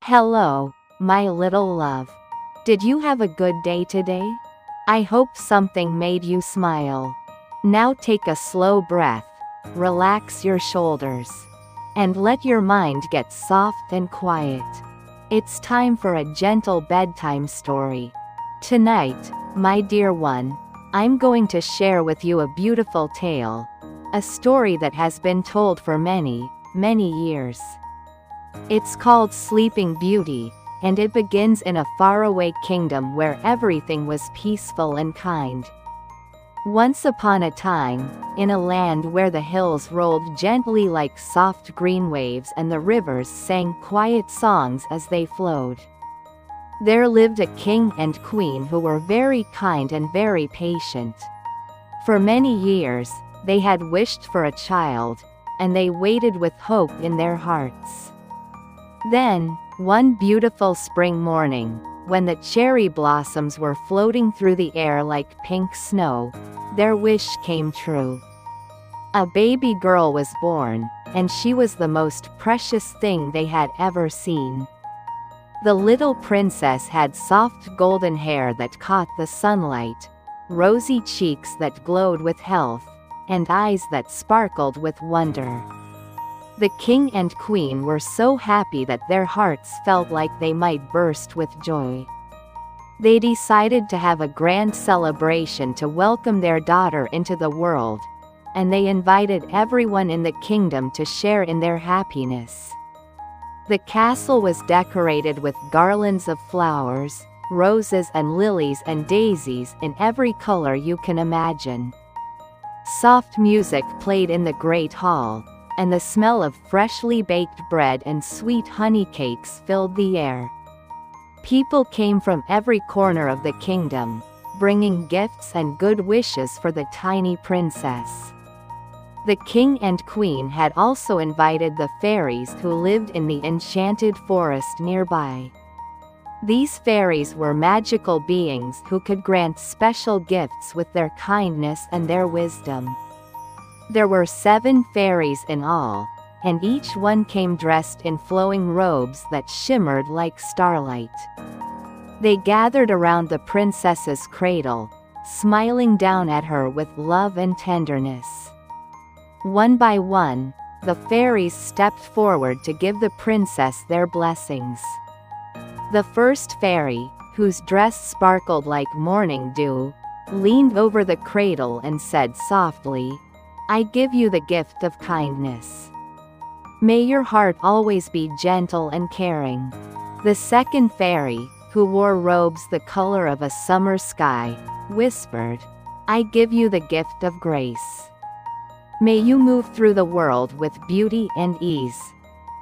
Hello, my little love. Did you have a good day today? I hope something made you smile. Now take a slow breath, relax your shoulders, and let your mind get soft and quiet. It's time for a gentle bedtime story. Tonight, my dear one, I'm going to share with you a beautiful tale. A story that has been told for many, many years. It's called Sleeping Beauty, and it begins in a faraway kingdom where everything was peaceful and kind. Once upon a time, in a land where the hills rolled gently like soft green waves and the rivers sang quiet songs as they flowed, there lived a king and queen who were very kind and very patient. For many years, they had wished for a child, and they waited with hope in their hearts. Then, one beautiful spring morning, when the cherry blossoms were floating through the air like pink snow, their wish came true. A baby girl was born, and she was the most precious thing they had ever seen. The little princess had soft golden hair that caught the sunlight, rosy cheeks that glowed with health, and eyes that sparkled with wonder. The king and queen were so happy that their hearts felt like they might burst with joy. They decided to have a grand celebration to welcome their daughter into the world, and they invited everyone in the kingdom to share in their happiness. The castle was decorated with garlands of flowers, roses and lilies and daisies in every color you can imagine. Soft music played in the great hall, and the smell of freshly baked bread and sweet honey cakes filled the air. People came from every corner of the kingdom, bringing gifts and good wishes for the tiny princess. The king and queen had also invited the fairies who lived in the enchanted forest nearby. These fairies were magical beings who could grant special gifts with their kindness and their wisdom. There were 7 fairies in all, and each one came dressed in flowing robes that shimmered like starlight. They gathered around the princess's cradle, smiling down at her with love and tenderness. One by one, the fairies stepped forward to give the princess their blessings. The first fairy, whose dress sparkled like morning dew, leaned over the cradle and said softly, "I give you the gift of kindness. May your heart always be gentle and caring." The second fairy, who wore robes the color of a summer sky, whispered, "I give you the gift of grace. May you move through the world with beauty and ease."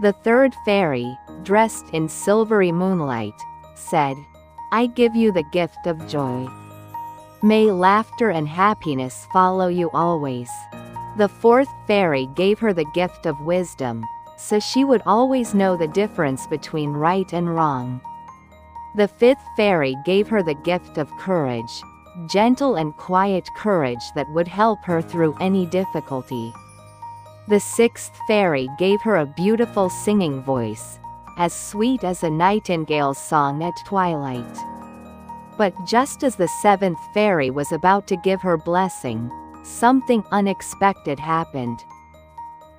The third fairy, dressed in silvery moonlight, said, "I give you the gift of joy. May laughter and happiness follow you always." The fourth fairy gave her the gift of wisdom, so she would always know the difference between right and wrong. The fifth fairy gave her the gift of courage, gentle and quiet courage that would help her through any difficulty. The sixth fairy gave her a beautiful singing voice, as sweet as a nightingale's song at twilight. But just as the seventh fairy was about to give her blessing, something unexpected happened.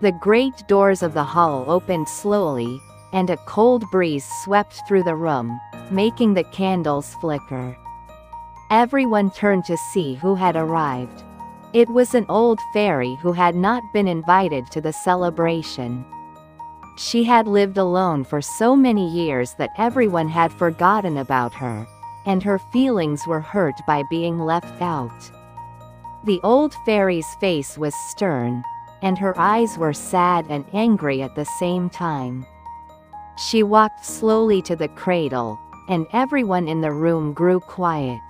The great doors of the hall opened slowly, and a cold breeze swept through the room, making the candles flicker. Everyone turned to see who had arrived. It was an old fairy who had not been invited to the celebration. She had lived alone for so many years that everyone had forgotten about her, and her feelings were hurt by being left out. The old fairy's face was stern, and her eyes were sad and angry at the same time. She walked slowly to the cradle, and everyone in the room grew quiet.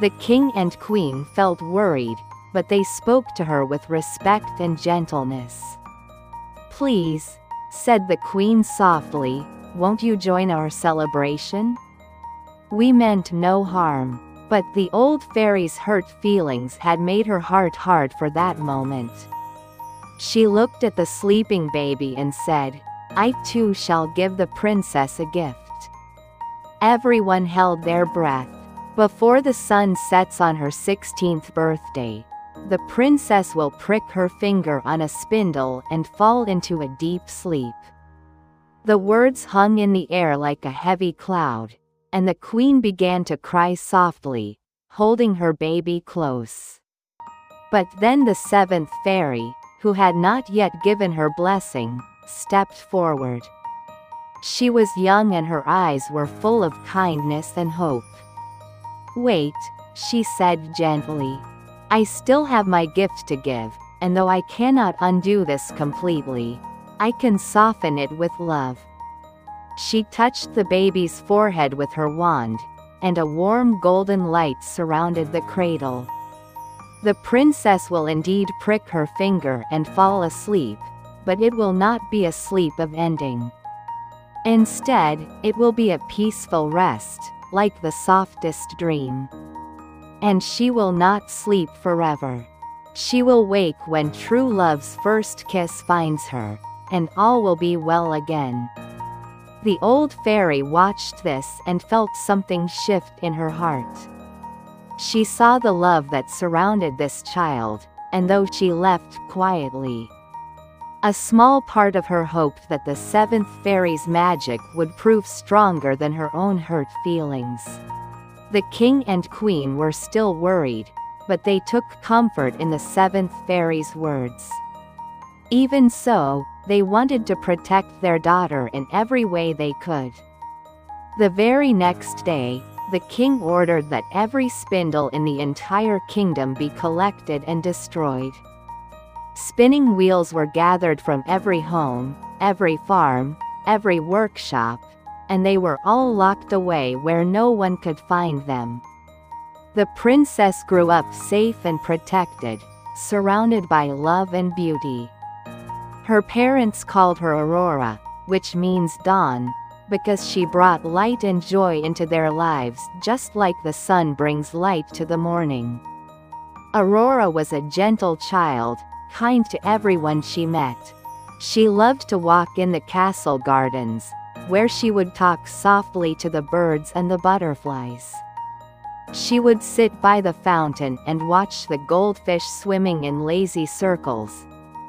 The king and queen felt worried, but they spoke to her with respect and gentleness. "Please," said the queen softly, "won't you join our celebration? We meant no harm." But the old fairy's hurt feelings had made her heart hard for that moment. She looked at the sleeping baby and said, I too shall give the princess a gift." Everyone held their breath. Before the sun sets on her 16th birthday, the princess will prick her finger on a spindle and fall into a deep sleep. The words hung in the air like a heavy cloud, and the queen began to cry softly, holding her baby close. But then the seventh fairy, who had not yet given her blessing, stepped forward. She was young and her eyes were full of kindness and hope. "Wait," she said gently. "I still have my gift to give, and though I cannot undo this completely, I can soften it with love." She touched the baby's forehead with her wand, and a warm golden light surrounded the cradle. The princess will indeed prick her finger and fall asleep, but it will not be a sleep of ending. Instead, it will be a peaceful rest, like the softest dream. And she will not sleep forever. She will wake when true love's first kiss finds her, and all will be well again. The old fairy watched this and felt something shift in her heart. She saw the love that surrounded this child, and though she left quietly, a small part of her hoped that the seventh fairy's magic would prove stronger than her own hurt feelings. The king and queen were still worried, but they took comfort in the seventh fairy's words. Even so, they wanted to protect their daughter in every way they could. The very next day, the king ordered that every spindle in the entire kingdom be collected and destroyed. Spinning wheels were gathered from every home, every farm, every workshop, and they were all locked away where no one could find them. The princess grew up safe and protected, surrounded by love and beauty. Her parents called her Aurora, which means dawn, because she brought light and joy into their lives just like the sun brings light to the morning. Aurora was a gentle child, kind to everyone she met. She loved to walk in the castle gardens, where she would talk softly to the birds and the butterflies. She would sit by the fountain and watch the goldfish swimming in lazy circles,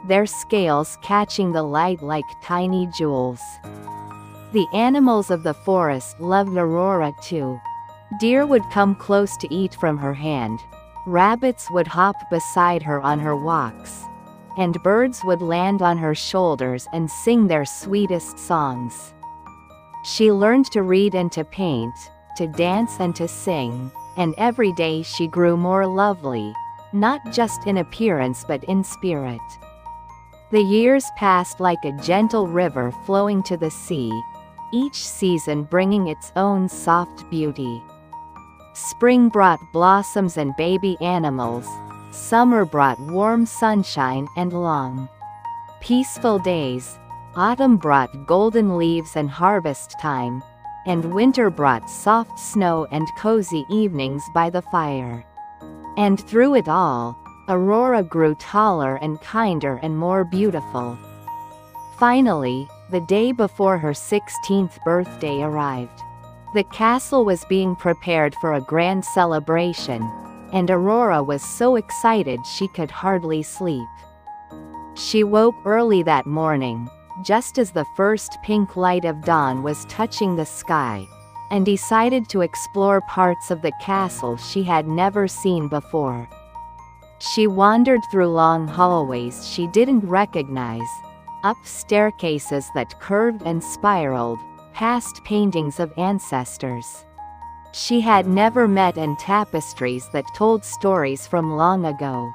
their scales catching the light like tiny jewels. The animals of the forest loved Aurora too. Deer would come close to eat from her hand, rabbits would hop beside her on her walks, and birds would land on her shoulders and sing their sweetest songs. She learned to read and to paint, to dance and to sing, and every day she grew more lovely, not just in appearance but in spirit. The years passed like a gentle river flowing to the sea, each season bringing its own soft beauty. Spring brought blossoms and baby animals, summer brought warm sunshine and long, peaceful days, autumn brought golden leaves and harvest time, and winter brought soft snow and cozy evenings by the fire. And through it all, Aurora grew taller and kinder and more beautiful. Finally, the day before her 16th birthday arrived. The castle was being prepared for a grand celebration, and Aurora was so excited she could hardly sleep. She woke early that morning, just as the first pink light of dawn was touching the sky, and decided to explore parts of the castle she had never seen before. She wandered through long hallways she didn't recognize, up staircases that curved and spiraled, past paintings of ancestors she had never met and tapestries that told stories from long ago.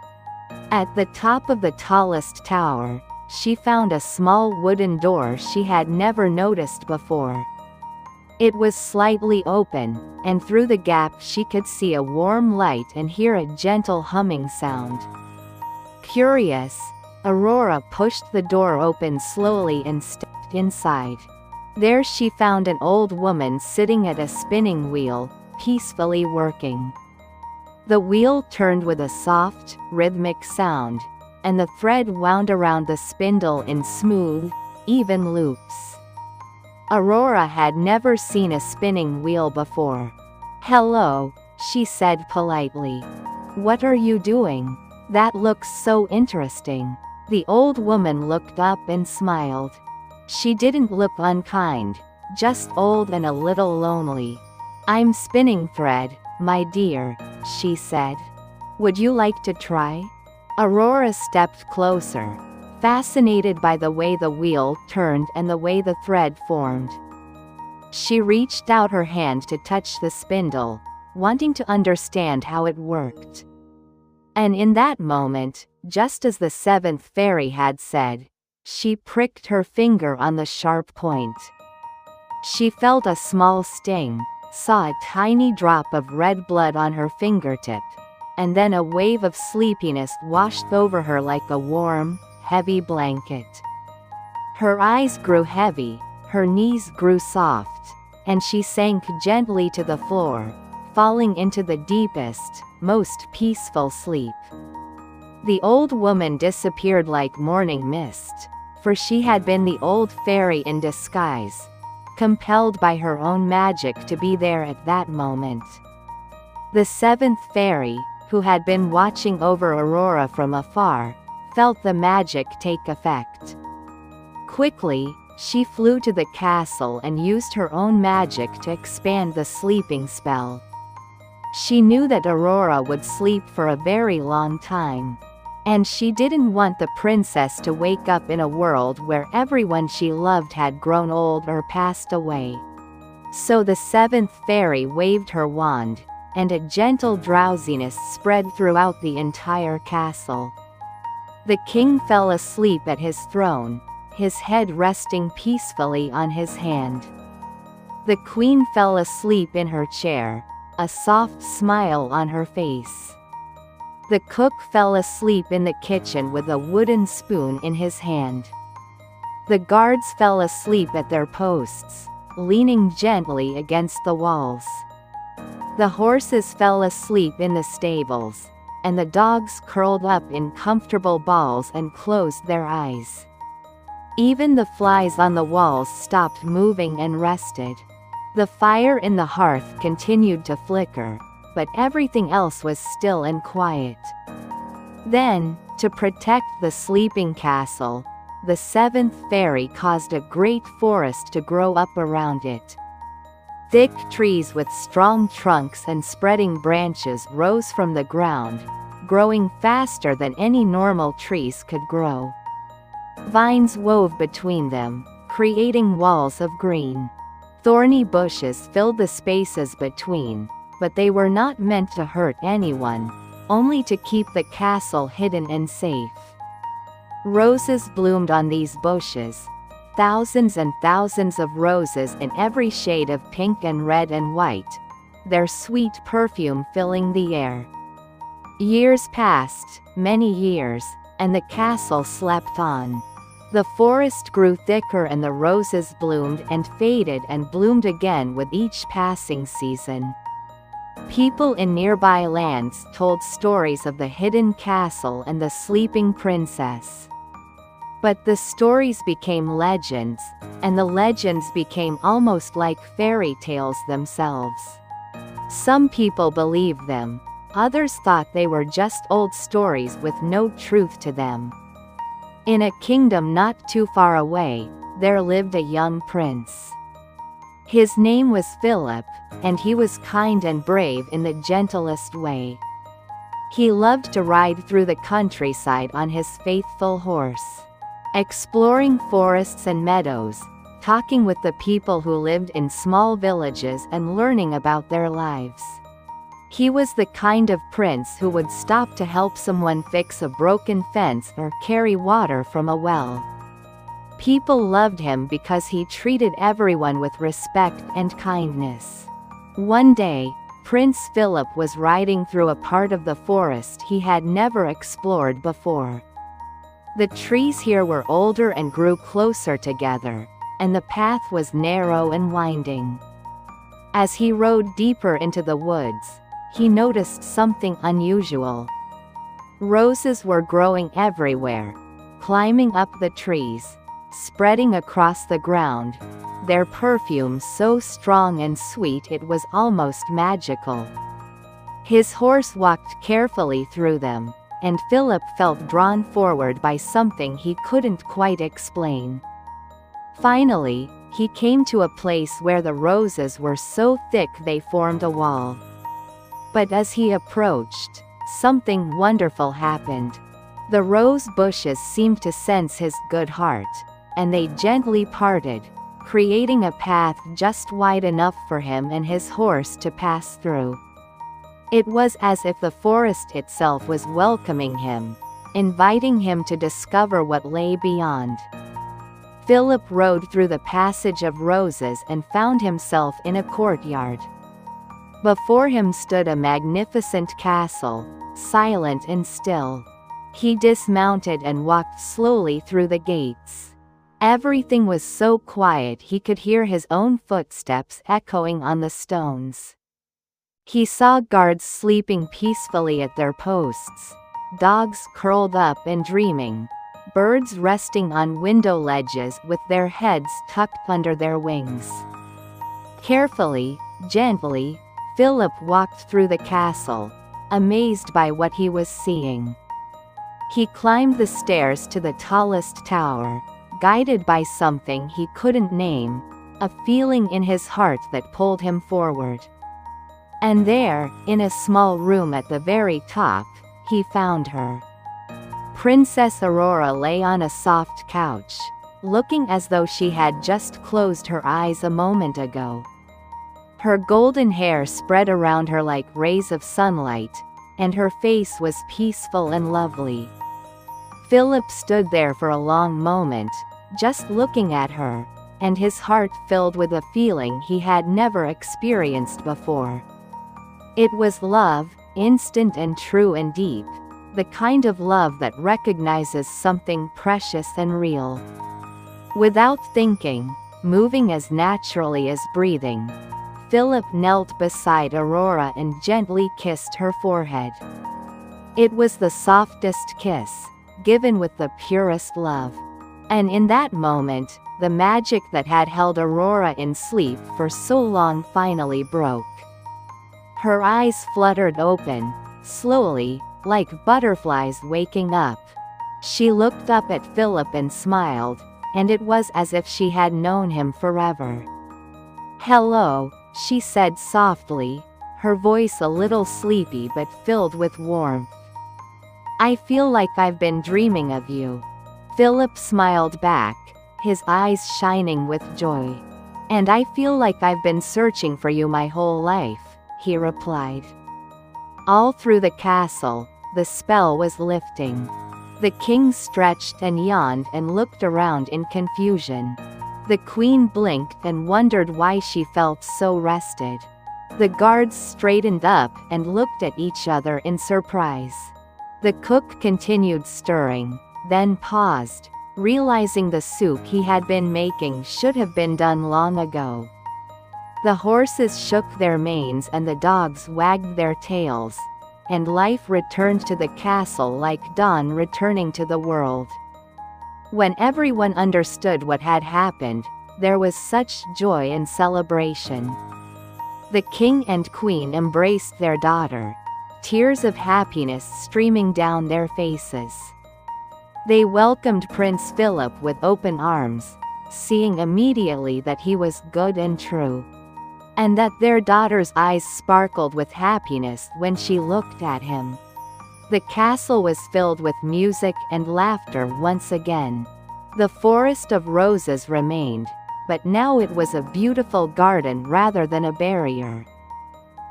At the top of the tallest tower, she found a small wooden door she had never noticed before. It was slightly open, and through the gap she could see a warm light and hear a gentle humming sound. Curious, Aurora pushed the door open slowly and stepped inside. There she found an old woman sitting at a spinning wheel, peacefully working. The wheel turned with a soft, rhythmic sound, and the thread wound around the spindle in smooth, even loops. Aurora had never seen a spinning wheel before. "Hello," she said politely. "What are you doing? That looks so interesting." The old woman looked up and smiled. She didn't look unkind, just old and a little lonely. "I'm spinning thread, my dear," she said. "Would you like to try?" Aurora stepped closer, fascinated by the way the wheel turned and the way the thread formed. She reached out her hand to touch the spindle, wanting to understand how it worked. And in that moment, just as the seventh fairy had said, she pricked her finger on the sharp point. She felt a small sting, saw a tiny drop of red blood on her fingertip, and then a wave of sleepiness washed over her like a warm, heavy blanket. Her eyes grew heavy, her knees grew soft, and she sank gently to the floor, falling into the deepest, most peaceful sleep. The old woman disappeared like morning mist, for she had been the old fairy in disguise, compelled by her own magic to be there at that moment. The seventh fairy, who had been watching over Aurora from afar, felt the magic take effect. Quickly, she flew to the castle and used her own magic to expand the sleeping spell. She knew that Aurora would sleep for a very long time. And she didn't want the princess to wake up in a world where everyone she loved had grown old or passed away. So the seventh fairy waved her wand, and a gentle drowsiness spread throughout the entire castle. The king fell asleep at his throne, his head resting peacefully on his hand. The queen fell asleep in her chair, a soft smile on her face. The cook fell asleep in the kitchen with a wooden spoon in his hand. The guards fell asleep at their posts, leaning gently against the walls. The horses fell asleep in the stables, and the dogs curled up in comfortable balls and closed their eyes. Even the flies on the walls stopped moving and rested. The fire in the hearth continued to flicker, but everything else was still and quiet. Then, to protect the sleeping castle, the seventh fairy caused a great forest to grow up around it. Thick trees with strong trunks and spreading branches rose from the ground, growing faster than any normal trees could grow. Vines wove between them, creating walls of green. Thorny bushes filled the spaces between, but they were not meant to hurt anyone, only to keep the castle hidden and safe. Roses bloomed on these bushes, thousands and thousands of roses in every shade of pink and red and white, their sweet perfume filling the air. Years passed, many years, and the castle slept on. The forest grew thicker and the roses bloomed and faded and bloomed again with each passing season. People in nearby lands told stories of the hidden castle and the sleeping princess. But the stories became legends, and the legends became almost like fairy tales themselves. Some people believed them, others thought they were just old stories with no truth to them. In a kingdom not too far away, there lived a young prince. His name was Philip, and he was kind and brave in the gentlest way. He loved to ride through the countryside on his faithful horse, exploring forests and meadows, talking with the people who lived in small villages and learning about their lives. He was the kind of prince who would stop to help someone fix a broken fence or carry water from a well. People loved him because he treated everyone with respect and kindness. One day, Prince Philip was riding through a part of the forest he had never explored before. The trees here were older and grew closer together, and the path was narrow and winding. As he rode deeper into the woods, he noticed something unusual. Roses were growing everywhere, climbing up the trees, spreading across the ground, their perfume so strong and sweet it was almost magical. His horse walked carefully through them, and Philip felt drawn forward by something he couldn't quite explain. Finally, he came to a place where the roses were so thick they formed a wall. But as he approached, something wonderful happened. The rose bushes seemed to sense his good heart, and they gently parted, creating a path just wide enough for him and his horse to pass through. It was as if the forest itself was welcoming him, inviting him to discover what lay beyond. Philip rode through the passage of roses and found himself in a courtyard. Before him stood a magnificent castle, silent and still. He dismounted and walked slowly through the gates. Everything was so quiet he could hear his own footsteps echoing on the stones. He saw guards sleeping peacefully at their posts, dogs curled up and dreaming, birds resting on window ledges with their heads tucked under their wings. Carefully, gently, Philip walked through the castle, amazed by what he was seeing. He climbed the stairs to the tallest tower, guided by something he couldn't name, a feeling in his heart that pulled him forward. And there, in a small room at the very top, he found her. Princess Aurora lay on a soft couch, looking as though she had just closed her eyes a moment ago. Her golden hair spread around her like rays of sunlight, and her face was peaceful and lovely. Philip stood there for a long moment, just looking at her, and his heart filled with a feeling he had never experienced before. It was love, instant and true and deep, the kind of love that recognizes something precious and real. Without thinking, moving as naturally as breathing, Philip knelt beside Aurora and gently kissed her forehead. It was the softest kiss, given with the purest love. And in that moment, the magic that had held Aurora in sleep for so long finally broke. Her eyes fluttered open, slowly, like butterflies waking up. She looked up at Philip and smiled, and it was as if she had known him forever. "Hello," she said softly, her voice a little sleepy but filled with warmth. "I feel like I've been dreaming of you." Philip smiled back, his eyes shining with joy. "And I feel like I've been searching for you my whole life," he replied. All through the castle, the spell was lifting. The king stretched and yawned and looked around in confusion. The queen blinked and wondered why she felt so rested. The guards straightened up and looked at each other in surprise. The cook continued stirring, then paused, realizing the soup he had been making should have been done long ago. The horses shook their manes and the dogs wagged their tails, and life returned to the castle like dawn returning to the world. When everyone understood what had happened, there was such joy and celebration. The king and queen embraced their daughter, tears of happiness streaming down their faces. They welcomed Prince Philip with open arms, seeing immediately that he was good and true, and that their daughter's eyes sparkled with happiness when she looked at him. The castle was filled with music and laughter once again. The forest of roses remained, but now it was a beautiful garden rather than a barrier.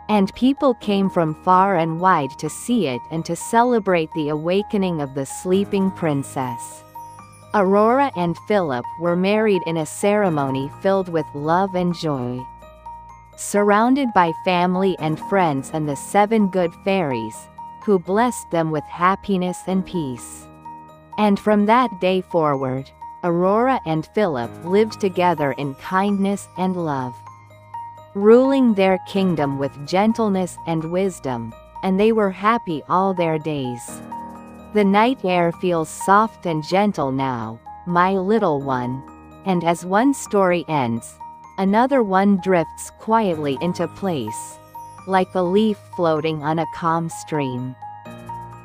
And people came from far and wide to see it and to celebrate the awakening of the sleeping princess. Aurora and Philip were married in a ceremony filled with love and joy. Surrounded by family and friends and the 7 good fairies, who blessed them with happiness and peace. And from that day forward, Aurora and Philip lived together in kindness and love, ruling their kingdom with gentleness and wisdom, and they were happy all their days. The night air feels soft and gentle now, my little one. And as one story ends, another one drifts quietly into place, like a leaf floating on a calm stream.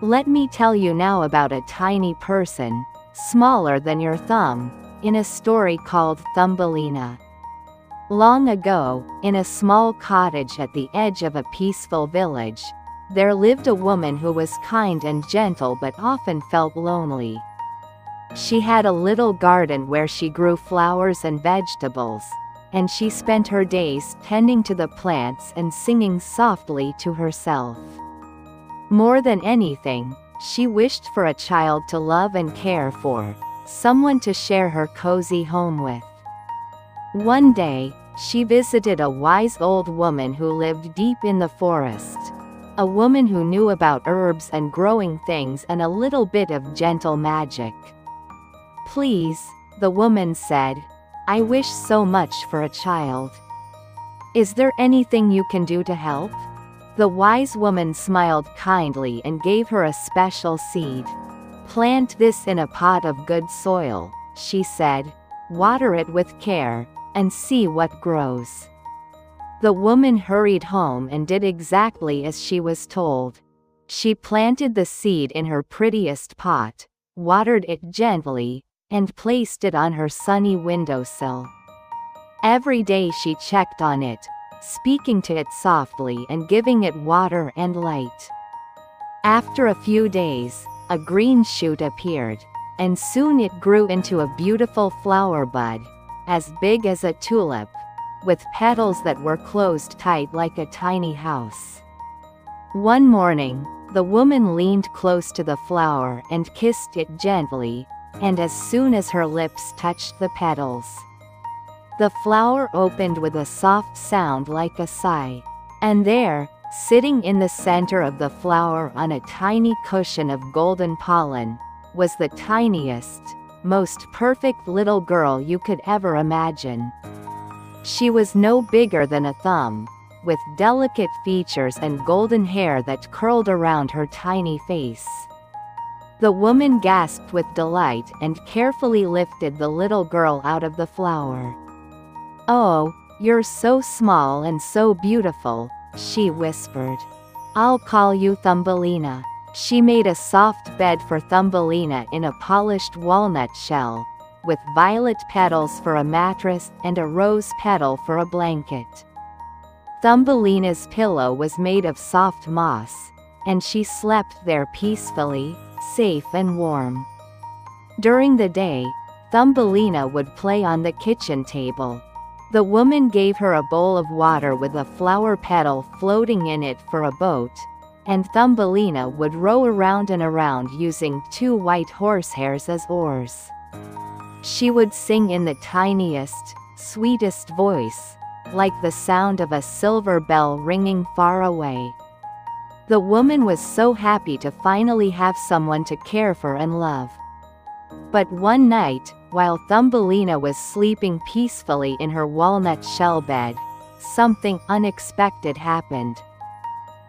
Let me tell you now about a tiny person, smaller than your thumb, in a story called Thumbelina. Long ago, in a small cottage at the edge of a peaceful village, there lived a woman who was kind and gentle but often felt lonely. She had a little garden where she grew flowers and vegetables, and she spent her days tending to the plants and singing softly to herself. More than anything, she wished for a child to love and care for, someone to share her cozy home with. One day, she visited a wise old woman who lived deep in the forest. A woman who knew about herbs and growing things and a little bit of gentle magic. "Please," the woman said, "I wish so much for a child. Is there anything you can do to help?" The wise woman smiled kindly and gave her a special seed. "Plant this in a pot of good soil," she said. "Water it with care, and see what grows." The woman hurried home and did exactly as she was told. She planted the seed in her prettiest pot, watered it gently, and placed it on her sunny windowsill. Every day she checked on it, speaking to it softly and giving it water and light. After a few days, a green shoot appeared, and soon it grew into a beautiful flower bud, as big as a tulip, with petals that were closed tight like a tiny house. One morning, the woman leaned close to the flower and kissed it gently, and as soon as her lips touched the petals, the flower opened with a soft sound like a sigh. And there, sitting in the center of the flower on a tiny cushion of golden pollen, was the tiniest, most perfect little girl you could ever imagine. She was no bigger than a thumb, with delicate features and golden hair that curled around her tiny face. The woman gasped with delight and carefully lifted the little girl out of the flower. "Oh, you're so small and so beautiful," she whispered. "I'll call you Thumbelina." She made a soft bed for Thumbelina in a polished walnut shell, with violet petals for a mattress and a rose petal for a blanket. Thumbelina's pillow was made of soft moss, and she slept there peacefully, safe and warm. During the day, Thumbelina would play on the kitchen table. The woman gave her a bowl of water with a flower petal floating in it for a boat, and Thumbelina would row around and around using 2 white horsehairs as oars. She would sing in the tiniest, sweetest voice, like the sound of a silver bell ringing far away. The woman was so happy to finally have someone to care for and love. But one night, while Thumbelina was sleeping peacefully in her walnut shell bed, something unexpected happened.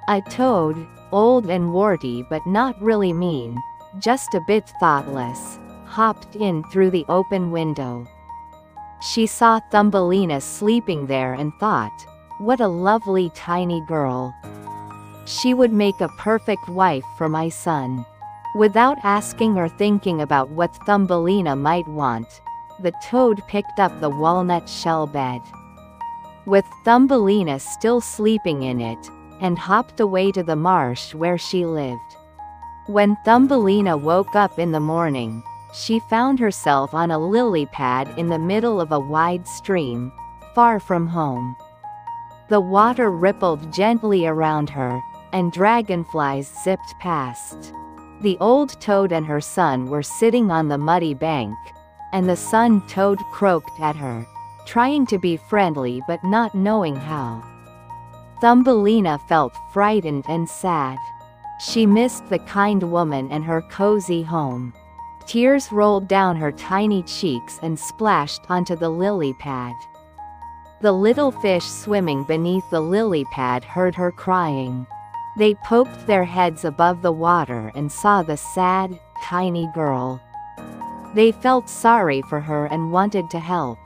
A toad, old and warty but not really mean, just a bit thoughtless, hopped in through the open window. She saw Thumbelina sleeping there and thought, "What a lovely tiny girl. She would make a perfect wife for my son." Without asking or thinking about what Thumbelina might want, the toad picked up the walnut shell bed, with Thumbelina still sleeping in it, and hopped away to the marsh where she lived. When Thumbelina woke up in the morning, she found herself on a lily pad in the middle of a wide stream, far from home. The water rippled gently around her, and dragonflies zipped past. The old toad and her son were sitting on the muddy bank, and the son toad croaked at her, trying to be friendly but not knowing how. Thumbelina felt frightened and sad. She missed the kind woman and her cozy home. Tears rolled down her tiny cheeks and splashed onto the lily pad. The little fish swimming beneath the lily pad heard her crying. They poked their heads above the water and saw the sad, tiny girl. They felt sorry for her and wanted to help.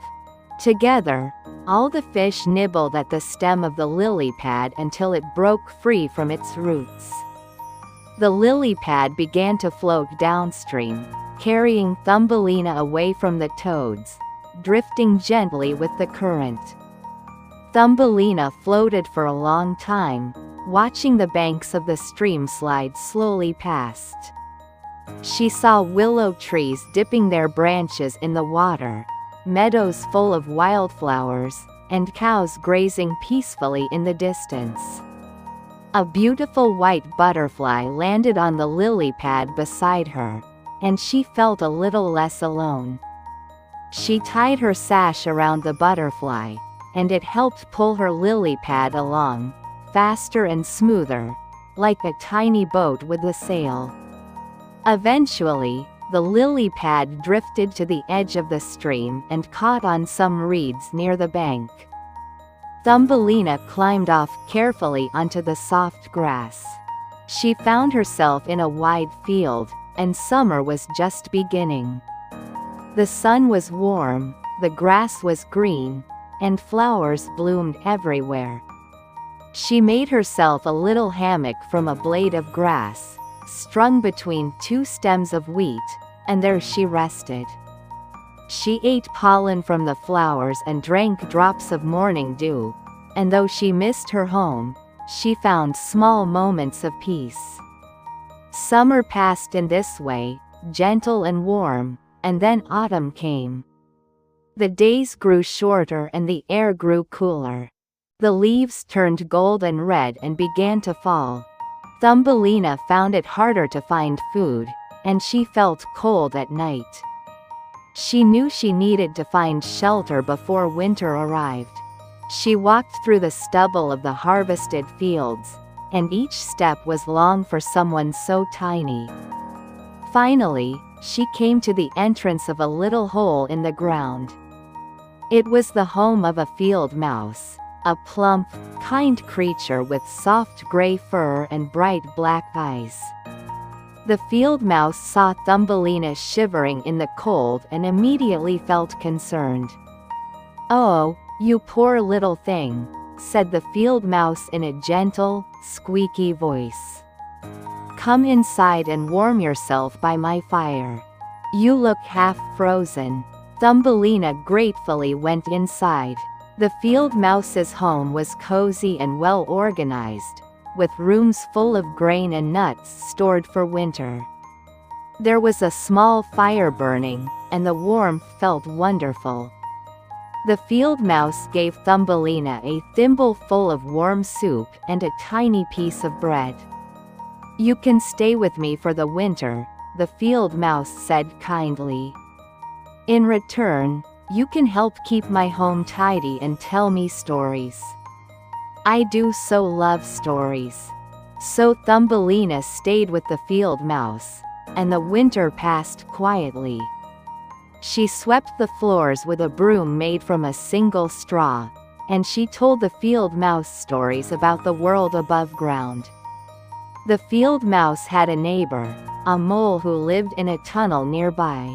Together, all the fish nibbled at the stem of the lily pad until it broke free from its roots. The lily pad began to float downstream, carrying Thumbelina away from the toads, drifting gently with the current. Thumbelina floated for a long time, watching the banks of the stream slide slowly past. She saw willow trees dipping their branches in the water, meadows full of wildflowers, and cows grazing peacefully in the distance. A beautiful white butterfly landed on the lily pad beside her, and she felt a little less alone. She tied her sash around the butterfly, and it helped pull her lily pad along, faster and smoother, like a tiny boat with a sail. Eventually, the lily pad drifted to the edge of the stream and caught on some reeds near the bank. Thumbelina climbed off carefully onto the soft grass. She found herself in a wide field, and summer was just beginning. The sun was warm, the grass was green, and flowers bloomed everywhere. She made herself a little hammock from a blade of grass, strung between two stems of wheat, and there she rested. She ate pollen from the flowers and drank drops of morning dew, and though she missed her home, she found small moments of peace. Summer passed in this way, gentle and warm, and then autumn came. The days grew shorter and the air grew cooler. The leaves turned gold and red and began to fall. Thumbelina found it harder to find food, and she felt cold at night. She knew she needed to find shelter before winter arrived. She walked through the stubble of the harvested fields, and each step was long for someone so tiny. Finally, she came to the entrance of a little hole in the ground. It was the home of a field mouse, a plump, kind creature with soft gray fur and bright black eyes. The field mouse saw Thumbelina shivering in the cold and immediately felt concerned. "Oh, you poor little thing," said the field mouse in a gentle, squeaky voice. "Come inside and warm yourself by my fire. You look half frozen." Thumbelina gratefully went inside. The field mouse's home was cozy and well organized, with rooms full of grain and nuts stored for winter. There was a small fire burning, and the warmth felt wonderful. The field mouse gave Thumbelina a thimbleful of warm soup and a tiny piece of bread. "You can stay with me for the winter," the field mouse said kindly. "In return, you can help keep my home tidy and tell me stories. I do so love stories." So Thumbelina stayed with the field mouse, and the winter passed quietly. She swept the floors with a broom made from a single straw, and she told the field mouse stories about the world above ground. The field mouse had a neighbor, a mole who lived in a tunnel nearby.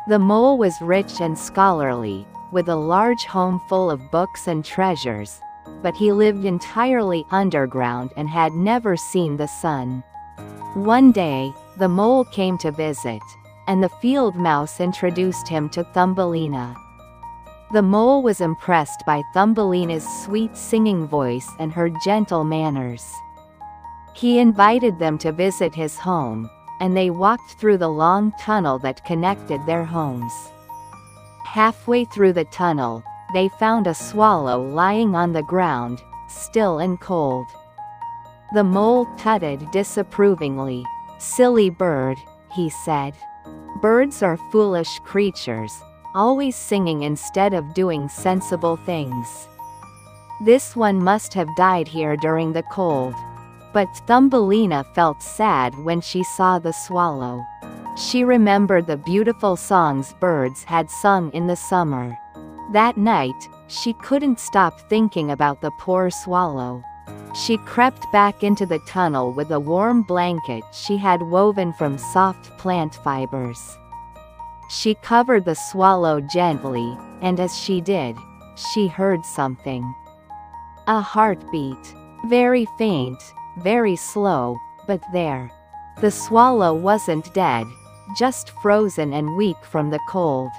The mole was rich and scholarly, with a large home full of books and treasures, but he lived entirely underground and had never seen the sun. One day, the mole came to visit, and the field mouse introduced him to Thumbelina. The mole was impressed by Thumbelina's sweet singing voice and her gentle manners. He invited them to visit his home, and they walked through the long tunnel that connected their homes. Halfway through the tunnel, they found a swallow lying on the ground, still and cold. The mole tutted disapprovingly. "Silly bird," he said. "Birds are foolish creatures, always singing instead of doing sensible things. This one must have died here during the cold." But Thumbelina felt sad when she saw the swallow. She remembered the beautiful songs birds had sung in the summer. That night, she couldn't stop thinking about the poor swallow. She crept back into the tunnel with a warm blanket she had woven from soft plant fibers. She covered the swallow gently, and as she did, she heard something. A heartbeat. Very faint, very slow, but there. The swallow wasn't dead, just frozen and weak from the cold.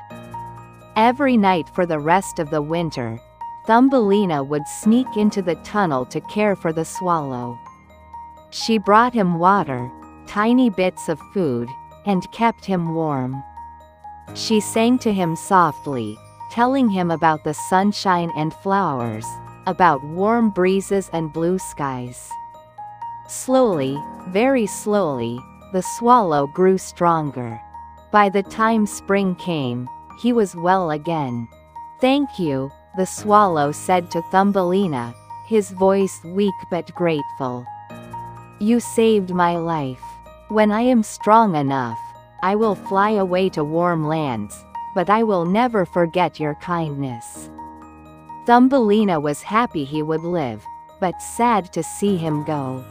Every night for the rest of the winter, Thumbelina would sneak into the tunnel to care for the swallow. She brought him water, tiny bits of food, and kept him warm. She sang to him softly, telling him about the sunshine and flowers, about warm breezes and blue skies. Slowly, very slowly, the swallow grew stronger. By the time spring came, he was well again. "Thank you," the swallow said to Thumbelina, his voice weak but grateful. "You saved my life. When I am strong enough, I will fly away to warm lands, but I will never forget your kindness." Thumbelina was happy he would live, but sad to see him go.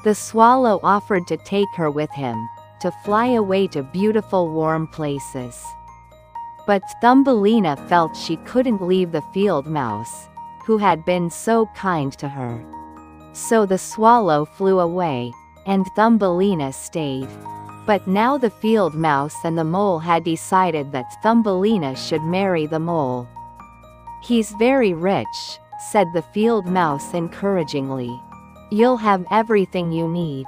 The swallow offered to take her with him, to fly away to beautiful warm places. But Thumbelina felt she couldn't leave the field mouse, who had been so kind to her. So the swallow flew away, and Thumbelina stayed. But now the field mouse and the mole had decided that Thumbelina should marry the mole. "He's very rich," said the field mouse encouragingly. "You'll have everything you need."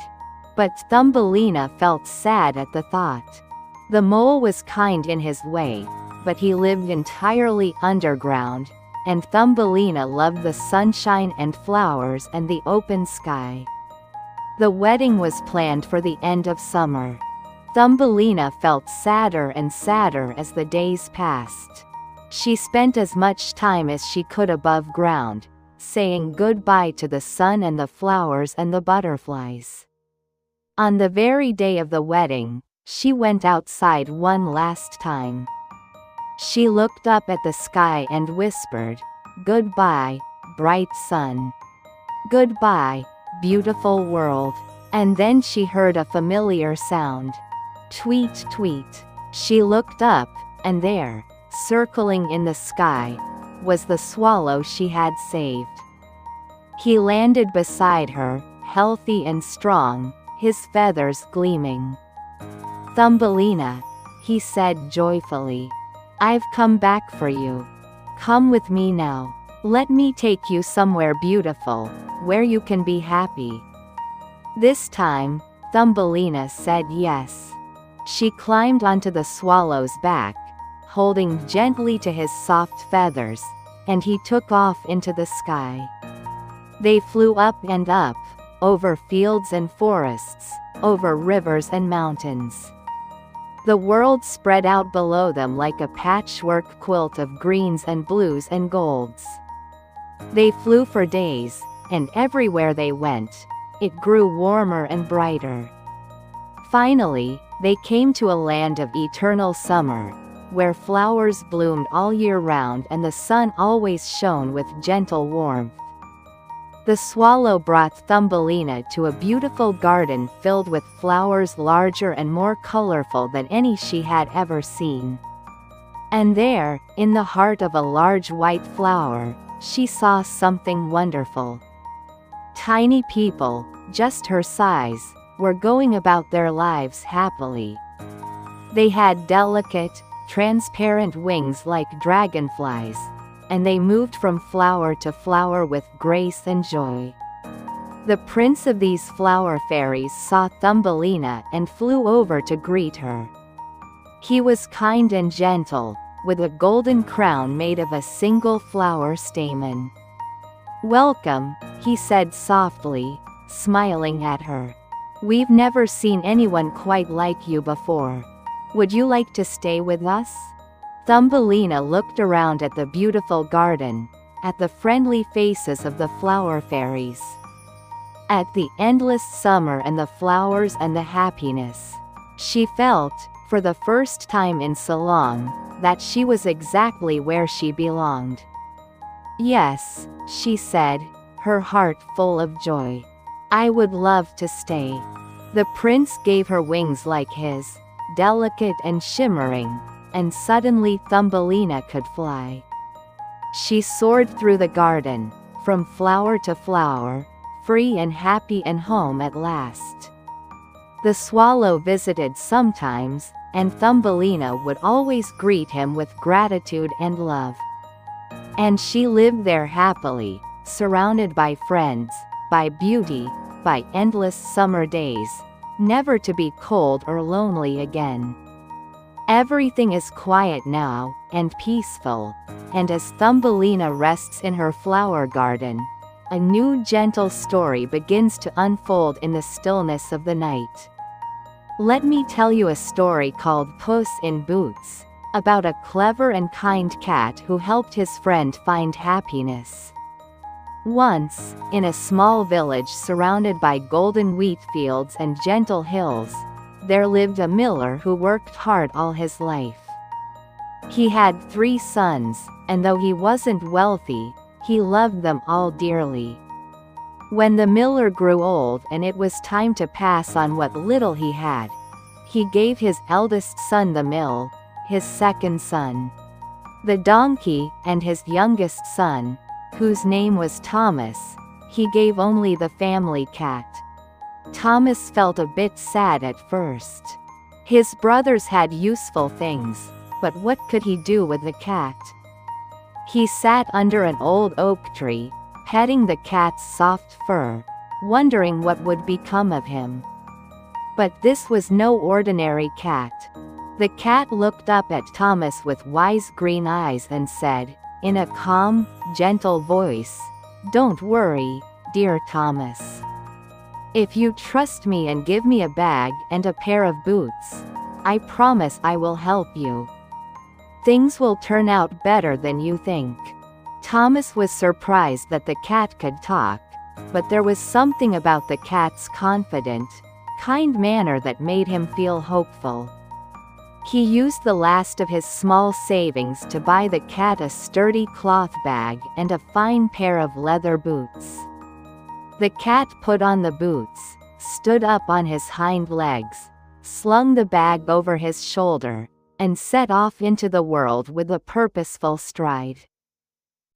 But Thumbelina felt sad at the thought. The mole was kind in his way, but he lived entirely underground, and Thumbelina loved the sunshine and flowers and the open sky. The wedding was planned for the end of summer. Thumbelina felt sadder and sadder as the days passed. She spent as much time as she could above ground, saying goodbye to the sun and the flowers and the butterflies. On the very day of the wedding, she went outside one last time. She looked up at the sky and whispered, "Goodbye, bright sun. Goodbye, beautiful world." And then she heard a familiar sound. Tweet, tweet. She looked up, and there, circling in the sky, was the swallow she had saved. He landed beside her, healthy and strong, his feathers gleaming. "Thumbelina," he said joyfully, "I've come back for you. Come with me now. Let me take you somewhere beautiful, where you can be happy." This time, Thumbelina said yes. She climbed onto the swallow's back, holding gently to his soft feathers, and he took off into the sky. They flew up and up, over fields and forests, over rivers and mountains. The world spread out below them like a patchwork quilt of greens and blues and golds. They flew for days, and everywhere they went, it grew warmer and brighter. Finally, they came to a land of eternal summer, where flowers bloomed all year round and the sun always shone with gentle warmth. The swallow brought Thumbelina to a beautiful garden filled with flowers larger and more colorful than any she had ever seen. And there, in the heart of a large white flower, she saw something wonderful. Tiny people, just her size, were going about their lives happily. They had delicate, transparent wings like dragonflies, and they moved from flower to flower with grace and joy. The prince of these flower fairies saw Thumbelina and flew over to greet her. He was kind and gentle, with a golden crown made of a single flower stamen. "Welcome," he said softly, smiling at her. "We've never seen anyone quite like you before. Would you like to stay with us?" Thumbelina looked around at the beautiful garden, at the friendly faces of the flower fairies, at the endless summer and the flowers and the happiness. She felt, for the first time in so long, that she was exactly where she belonged. "Yes," she said, her heart full of joy. "I would love to stay." The prince gave her wings like his, delicate and shimmering, and suddenly Thumbelina could fly. She soared through the garden, from flower to flower, free and happy and home at last. The swallow visited sometimes, and Thumbelina would always greet him with gratitude and love. And she lived there happily, surrounded by friends, by beauty, by endless summer days, never to be cold or lonely again. Everything is quiet now, and peaceful, and as Thumbelina rests in her flower garden, a new gentle story begins to unfold in the stillness of the night. Let me tell you a story called Puss in Boots, about a clever and kind cat who helped his friend find happiness. Once, in a small village surrounded by golden wheat fields and gentle hills, there lived a miller who worked hard all his life. He had 3 sons, and though he wasn't wealthy, he loved them all dearly. When the miller grew old and it was time to pass on what little he had, he gave his eldest son the mill, his second son the donkey, and his youngest son, whose name was Thomas, he gave only the family cat. Thomas felt a bit sad at first. His brothers had useful things, but what could he do with the cat? He sat under an old oak tree, petting the cat's soft fur, wondering what would become of him. But this was no ordinary cat. The cat looked up at Thomas with wise green eyes and said, in a calm, gentle voice, "Don't worry, dear Thomas. If you trust me and give me a bag and a pair of boots, I promise I will help you. Things will turn out better than you think." Thomas was surprised that the cat could talk, but there was something about the cat's confident, kind manner that made him feel hopeful. He used the last of his small savings to buy the cat a sturdy cloth bag and a fine pair of leather boots. The cat put on the boots, stood up on his hind legs, slung the bag over his shoulder, and set off into the world with a purposeful stride.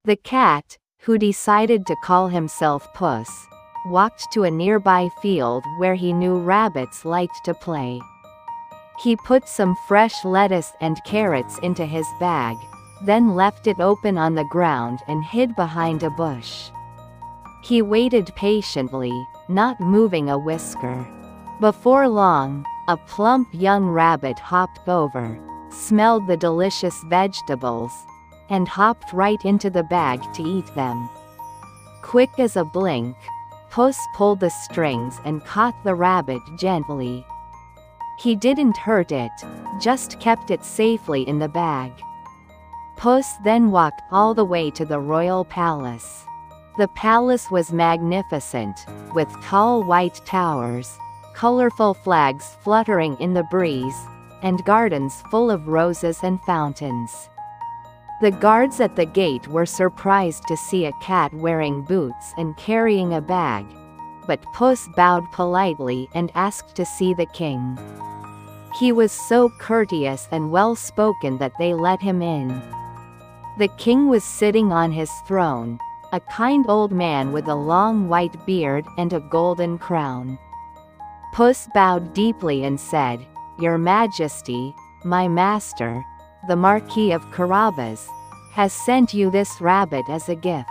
The cat, who decided to call himself Puss, walked to a nearby field where he knew rabbits liked to play. He put some fresh lettuce and carrots into his bag, then left it open on the ground and hid behind a bush. He waited patiently, not moving a whisker. Before long, a plump young rabbit hopped over, smelled the delicious vegetables, and hopped right into the bag to eat them. Quick as a blink, Puss pulled the strings and caught the rabbit gently. He didn't hurt it, just kept it safely in the bag. Puss then walked all the way to the royal palace. The palace was magnificent, with tall white towers, colorful flags fluttering in the breeze, and gardens full of roses and fountains. The guards at the gate were surprised to see a cat wearing boots and carrying a bag, but Puss bowed politely and asked to see the king. He was so courteous and well-spoken that they let him in. The king was sitting on his throne, a kind old man with a long white beard and a golden crown. Puss bowed deeply and said, "Your Majesty, my master, the Marquis of Carabas, has sent you this rabbit as a gift.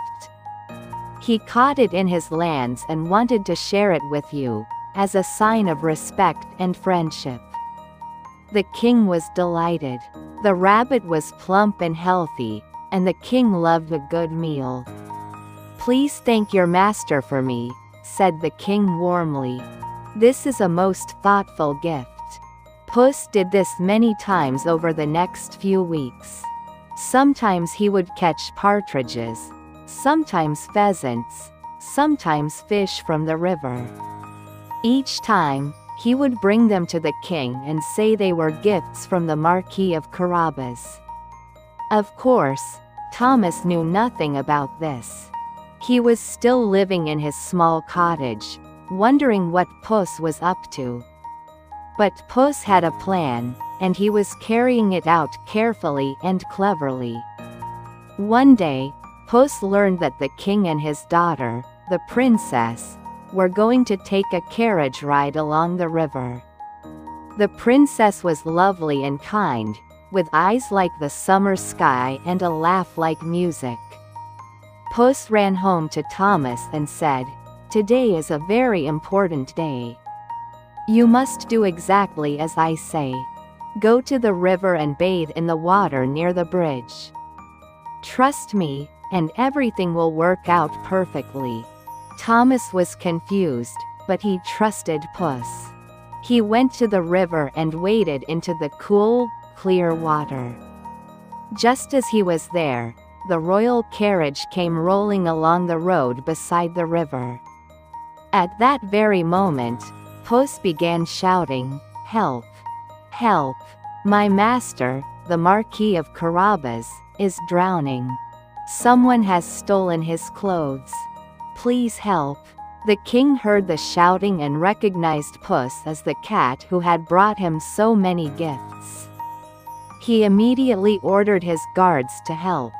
He caught it in his lands and wanted to share it with you, as a sign of respect and friendship." The king was delighted. The rabbit was plump and healthy, and the king loved a good meal. "Please thank your master for me," said the king warmly. "This is a most thoughtful gift." Puss did this many times over the next few weeks. Sometimes he would catch partridges, sometimes pheasants, sometimes fish from the river. Each time, he would bring them to the king and say they were gifts from the Marquis of Carabas. Of course, Thomas knew nothing about this. He was still living in his small cottage, wondering what Puss was up to. But Puss had a plan, and he was carrying it out carefully and cleverly. One day, Puss learned that the king and his daughter, the princess, were going to take a carriage ride along the river. The princess was lovely and kind, with eyes like the summer sky and a laugh like music. Puss ran home to Thomas and said, "Today is a very important day. You must do exactly as I say. Go to the river and bathe in the water near the bridge. Trust me, and everything will work out perfectly." Thomas was confused, but he trusted Puss. He went to the river and waded into the cool, clear water. Just as he was there, the royal carriage came rolling along the road beside the river. At that very moment, Puss began shouting, "Help! Help! My master, the Marquis of Carabas, is drowning. Someone has stolen his clothes. Please help." The king heard the shouting and recognized Puss as the cat who had brought him so many gifts. He immediately ordered his guards to help.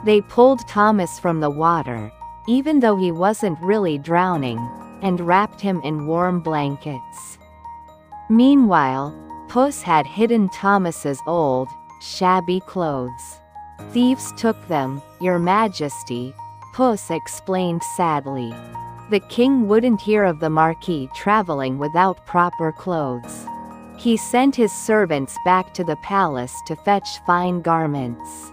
They pulled Thomas from the water, even though he wasn't really drowning, and wrapped him in warm blankets. Meanwhile, Puss had hidden Thomas's old, shabby clothes. "Thieves took them, Your Majesty," Puss explained sadly. The king wouldn't hear of the Marquis traveling without proper clothes. He sent his servants back to the palace to fetch fine garments.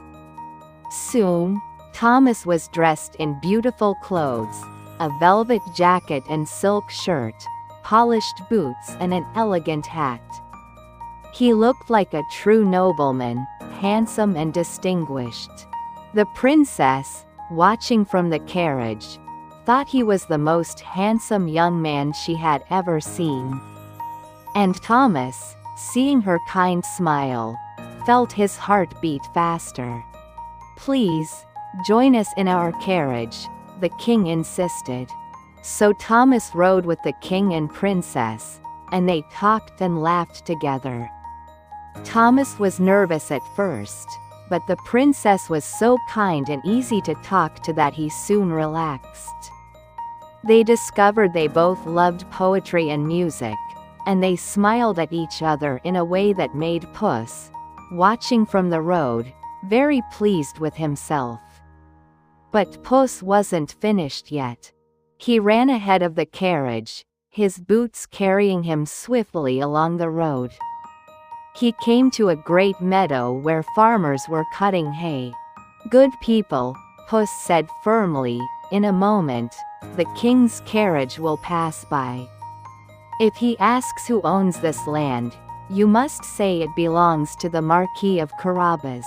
Soon, Thomas was dressed in beautiful clothes, a velvet jacket and silk shirt, polished boots and an elegant hat. He looked like a true nobleman, handsome and distinguished. The princess, watching from the carriage, thought he was the most handsome young man she had ever seen. And Thomas, seeing her kind smile, felt his heart beat faster. "Please, join us in our carriage," the king insisted. So Thomas rode with the king and princess, and they talked and laughed together. Thomas was nervous at first, but the princess was so kind and easy to talk to that he soon relaxed. They discovered they both loved poetry and music, and they smiled at each other in a way that made Puss, watching from the road, very pleased with himself. But Puss wasn't finished yet. He ran ahead of the carriage, his boots carrying him swiftly along the road. He came to a great meadow where farmers were cutting hay. "Good people," Puss said firmly, "in a moment, the king's carriage will pass by. If he asks who owns this land, you must say it belongs to the Marquis of Carabas.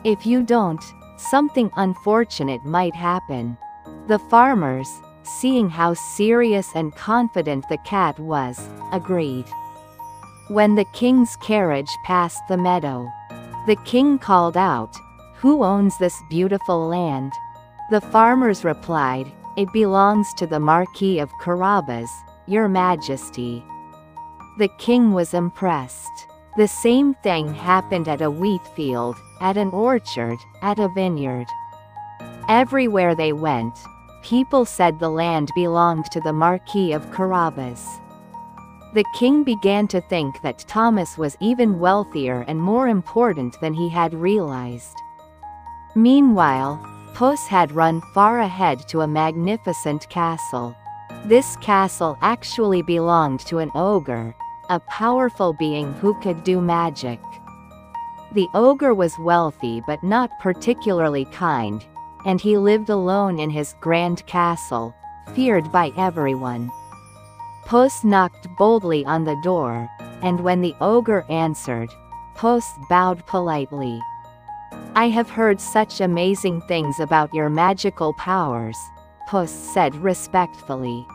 If you don't, something unfortunate might happen." The farmers, seeing how serious and confident the cat was, agreed. When the king's carriage passed the meadow, the king called out, "Who owns this beautiful land?" The farmers replied, "It belongs to the Marquis of Carabas, Your Majesty." The king was impressed. The same thing happened at a wheat field, at an orchard, at a vineyard. Everywhere they went, people said the land belonged to the Marquis of Carabas. The king began to think that Thomas was even wealthier and more important than he had realized. Meanwhile, Puss had run far ahead to a magnificent castle. This castle actually belonged to an ogre, a powerful being who could do magic. The ogre was wealthy but not particularly kind, and he lived alone in his grand castle, feared by everyone. Puss knocked boldly on the door, and when the ogre answered, Puss bowed politely. "I have heard such amazing things about your magical powers," Puss said respectfully.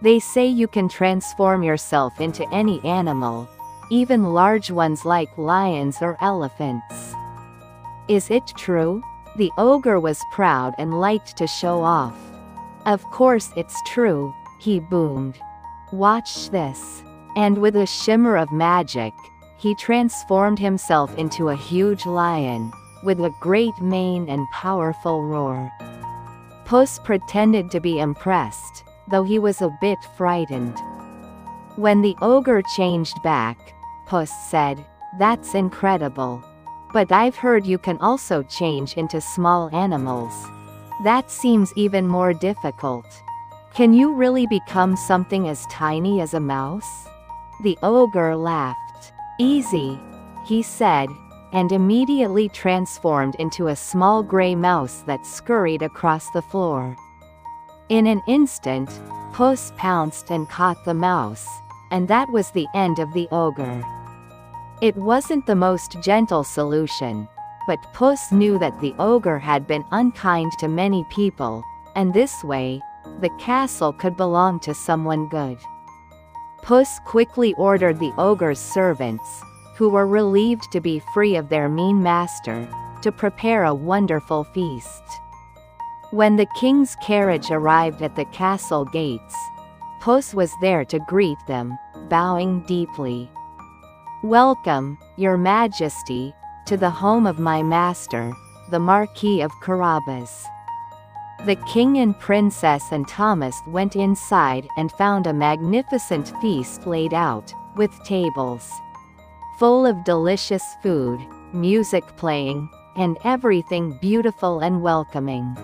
"They say you can transform yourself into any animal, even large ones like lions or elephants. Is it true?" The ogre was proud and liked to show off. "Of course it's true," he boomed. "Watch this." And with a shimmer of magic, he transformed himself into a huge lion, with a great mane and powerful roar. Puss pretended to be impressed, though he was a bit frightened. When the ogre changed back, Puss said, "That's incredible. But I've heard you can also change into small animals. That seems even more difficult. Can you really become something as tiny as a mouse?" The ogre laughed. "Easy," he said, and immediately transformed into a small gray mouse that scurried across the floor. In an instant, Puss pounced and caught the mouse, and that was the end of the ogre. It wasn't the most gentle solution, but Puss knew that the ogre had been unkind to many people, and this way, the castle could belong to someone good. Puss quickly ordered the ogre's servants, who were relieved to be free of their mean master, to prepare a wonderful feast. When the king's carriage arrived at the castle gates, Puss was there to greet them, bowing deeply. "Welcome, Your Majesty, to the home of my master, the Marquis of Carabas." The king and princess and Thomas went inside and found a magnificent feast laid out, with tables full of delicious food, music playing, and everything beautiful and welcoming.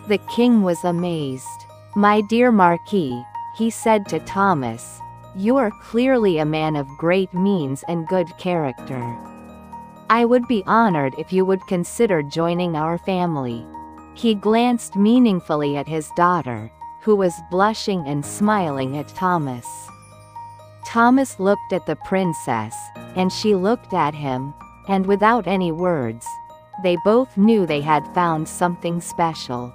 The king was amazed. "My dear Marquis," he said to Thomas, "you are clearly a man of great means and good character. I would be honored if you would consider joining our family." He glanced meaningfully at his daughter, who was blushing and smiling at Thomas. Thomas looked at the princess, and she looked at him, and without any words, they both knew they had found something special.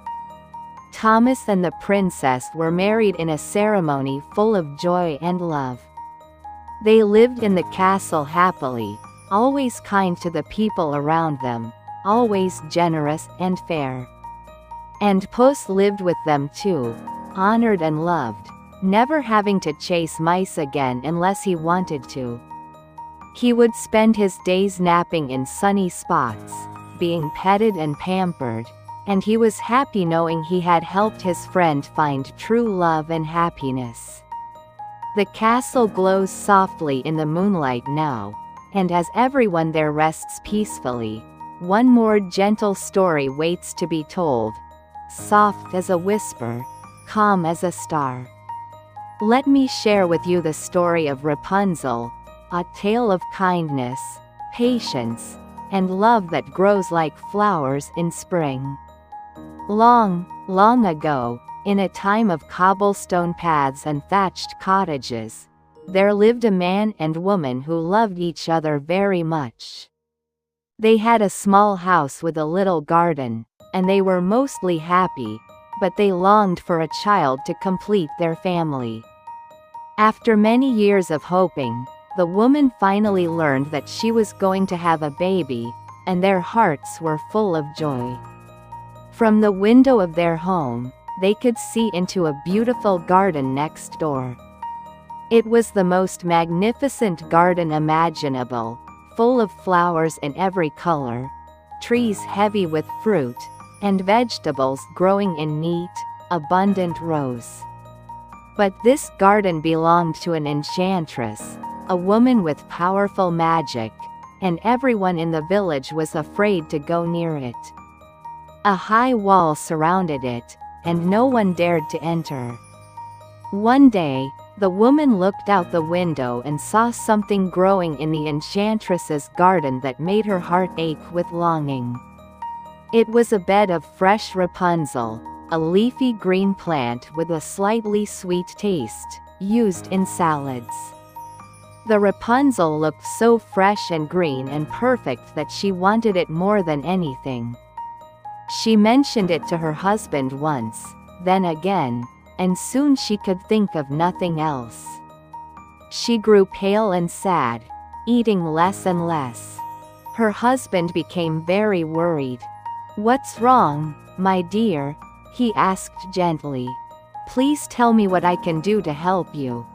Thomas and the princess were married in a ceremony full of joy and love. They lived in the castle happily, always kind to the people around them, always generous and fair. And Puss lived with them too, honored and loved, never having to chase mice again unless he wanted to. He would spend his days napping in sunny spots, being petted and pampered, and he was happy knowing he had helped his friend find true love and happiness. The castle glows softly in the moonlight now, and as everyone there rests peacefully, one more gentle story waits to be told, soft as a whisper, calm as a star. Let me share with you the story of Rapunzel, a tale of kindness, patience, and love that grows like flowers in spring. Long, long ago, in a time of cobblestone paths and thatched cottages, there lived a man and woman who loved each other very much. They had a small house with a little garden, and they were mostly happy, but they longed for a child to complete their family. After many years of hoping, the woman finally learned that she was going to have a baby, and their hearts were full of joy. From the window of their home, they could see into a beautiful garden next door. It was the most magnificent garden imaginable, full of flowers in every color, trees heavy with fruit, and vegetables growing in neat, abundant rows. But this garden belonged to an enchantress, a woman with powerful magic, and everyone in the village was afraid to go near it. A high wall surrounded it, and no one dared to enter. One day, the woman looked out the window and saw something growing in the enchantress's garden that made her heart ache with longing. It was a bed of fresh Rapunzel, a leafy green plant with a slightly sweet taste, used in salads. The Rapunzel looked so fresh and green and perfect that she wanted it more than anything. She mentioned it to her husband once, then again, and soon she could think of nothing else. She grew pale and sad, eating less and less. Her husband became very worried. "What's wrong, my dear?" he asked gently. "Please tell me what I can do to help you."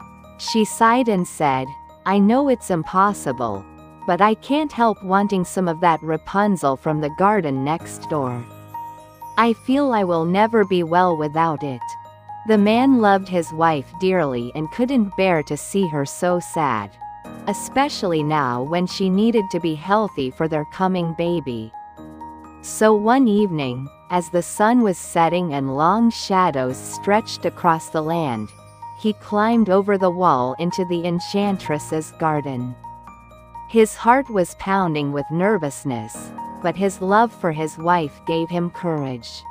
She sighed and said, "I know it's impossible, but I can't help wanting some of that Rapunzel from the garden next door. I feel I will never be well without it." The man loved his wife dearly and couldn't bear to see her so sad, especially now when she needed to be healthy for their coming baby. So one evening, as the sun was setting and long shadows stretched across the land, he climbed over the wall into the enchantress's garden. His heart was pounding with nervousness, but his love for his wife gave him courage.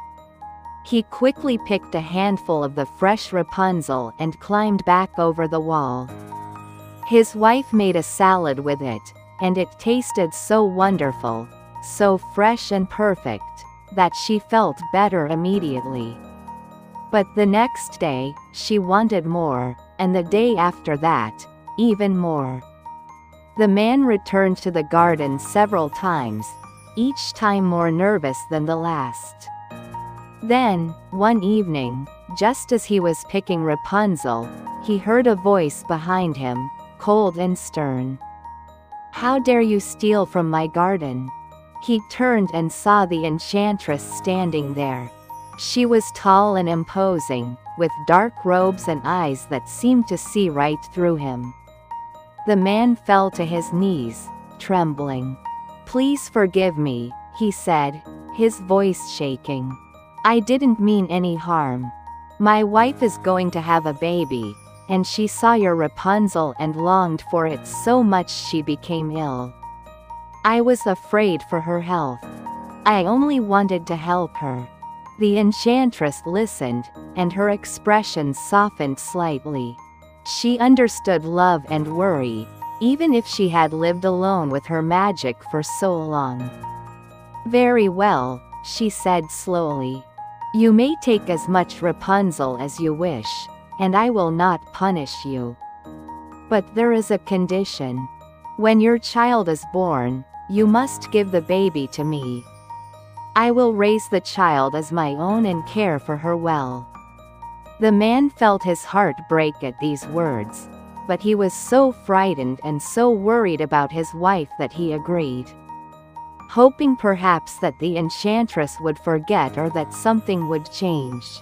He quickly picked a handful of the fresh Rapunzel and climbed back over the wall. His wife made a salad with it, and it tasted so wonderful, so fresh and perfect, that she felt better immediately. But the next day, she wanted more, and the day after that, even more. The man returned to the garden several times, each time more nervous than the last. Then, one evening, just as he was picking Rapunzel, he heard a voice behind him, cold and stern. "How dare you steal from my garden?" He turned and saw the enchantress standing there. She was tall and imposing, with dark robes and eyes that seemed to see right through him. The man fell to his knees, trembling. "Please forgive me," he said, his voice shaking. "I didn't mean any harm. My wife is going to have a baby, and she saw your Rapunzel and longed for it so much she became ill. I was afraid for her health. I only wanted to help her." The enchantress listened, and her expression softened slightly. She understood love and worry, even if she had lived alone with her magic for so long. "Very well," she said slowly. "You may take as much Rapunzel as you wish, and I will not punish you. But there is a condition. When your child is born, you must give the baby to me. I will raise the child as my own and care for her well." The man felt his heart break at these words, but he was so frightened and so worried about his wife that he agreed, hoping perhaps that the enchantress would forget or that something would change.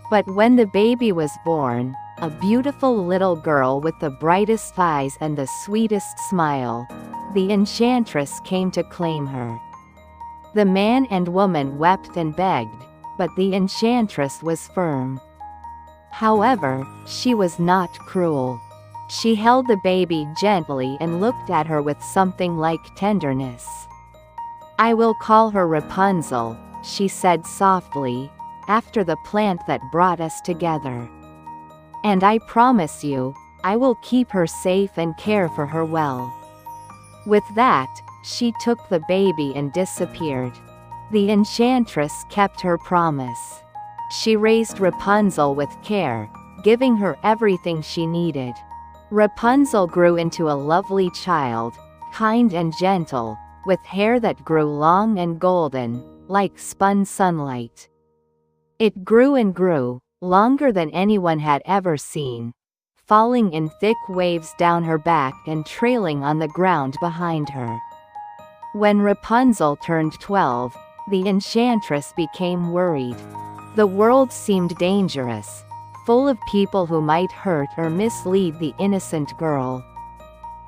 But when the baby was born, a beautiful little girl with the brightest eyes and the sweetest smile, the enchantress came to claim her. The man and woman wept and begged, but the enchantress was firm. However, she was not cruel. She held the baby gently and looked at her with something like tenderness. "I will call her Rapunzel," she said softly, "after the plant that brought us together. And I promise you, I will keep her safe and care for her well." With that, she took the baby and disappeared. The enchantress kept her promise. She raised Rapunzel with care, giving her everything she needed. Rapunzel grew into a lovely child, kind and gentle, with hair that grew long and golden, like spun sunlight. It grew and grew, longer than anyone had ever seen, falling in thick waves down her back and trailing on the ground behind her. When Rapunzel turned 12, the enchantress became worried. The world seemed dangerous, full of people who might hurt or mislead the innocent girl.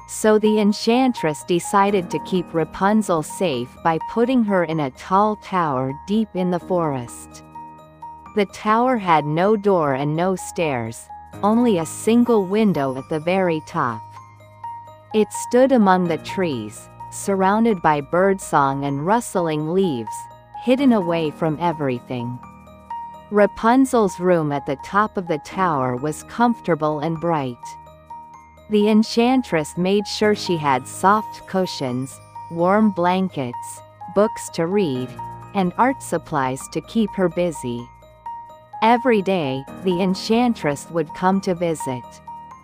So the enchantress decided to keep Rapunzel safe by putting her in a tall tower deep in the forest. The tower had no door and no stairs, only a single window at the very top. It stood among the trees, surrounded by birdsong and rustling leaves, hidden away from everything. Rapunzel's room at the top of the tower was comfortable and bright. The enchantress made sure she had soft cushions, warm blankets, books to read, and art supplies to keep her busy. Every day, the enchantress would come to visit.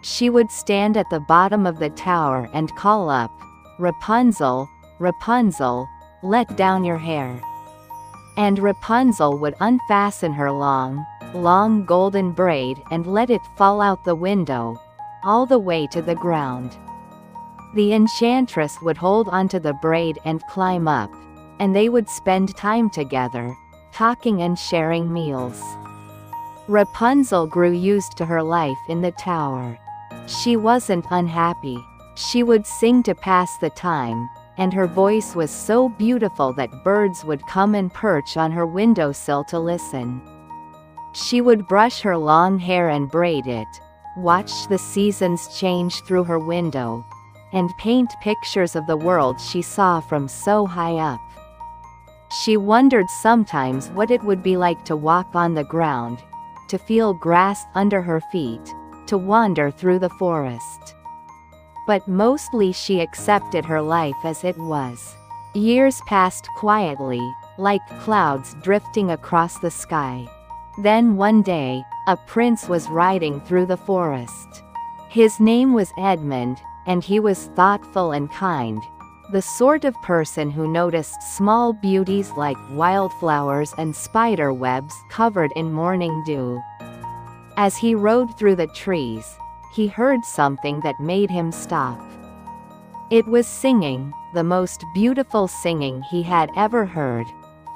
She would stand at the bottom of the tower and call up, "Rapunzel, Rapunzel, let down your hair." And Rapunzel would unfasten her long, long golden braid and let it fall out the window, all the way to the ground. The enchantress would hold onto the braid and climb up, and they would spend time together, talking and sharing meals. Rapunzel grew used to her life in the tower. She wasn't unhappy. She would sing to pass the time, and her voice was so beautiful that birds would come and perch on her windowsill to listen. She would brush her long hair and braid it, watch the seasons change through her window, and paint pictures of the world she saw from so high up. She wondered sometimes what it would be like to walk on the ground, to feel grass under her feet, to wander through the forest. But mostly she accepted her life as it was. Years passed quietly, like clouds drifting across the sky. Then one day, a prince was riding through the forest. His name was Edmund, and he was thoughtful and kind, the sort of person who noticed small beauties like wildflowers and spider webs covered in morning dew. As he rode through the trees, he heard something that made him stop. It was singing, the most beautiful singing he had ever heard,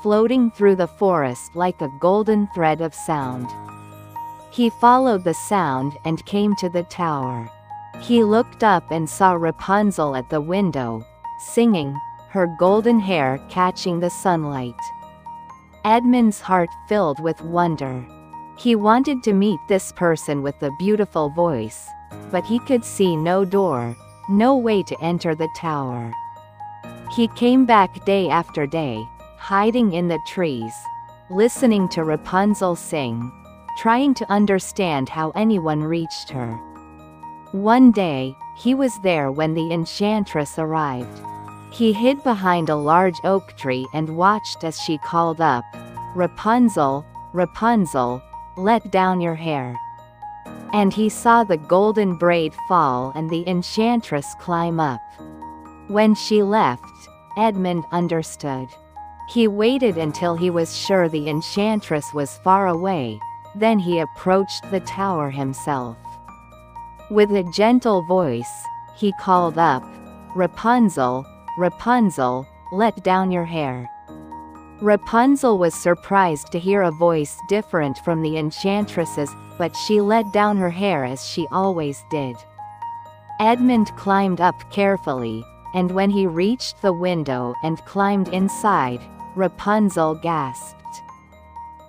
floating through the forest like a golden thread of sound. He followed the sound and came to the tower. He looked up and saw Rapunzel at the window, singing, her golden hair catching the sunlight. Edmund's heart filled with wonder. He wanted to meet this person with the beautiful voice, but he could see no door, no way to enter the tower. He came back day after day, hiding in the trees, listening to Rapunzel sing, trying to understand how anyone reached her. One day, he was there when the enchantress arrived. He hid behind a large oak tree and watched as she called up, "Rapunzel, Rapunzel, let down your hair." And he saw the golden braid fall and the enchantress climb up. When she left, Edmund understood. He waited until he was sure the enchantress was far away, then he approached the tower himself. With a gentle voice, he called up, "Rapunzel, Rapunzel, let down your hair." Rapunzel was surprised to hear a voice different from the enchantress's, but she let down her hair as she always did. Edmund climbed up carefully, and when he reached the window and climbed inside, Rapunzel gasped.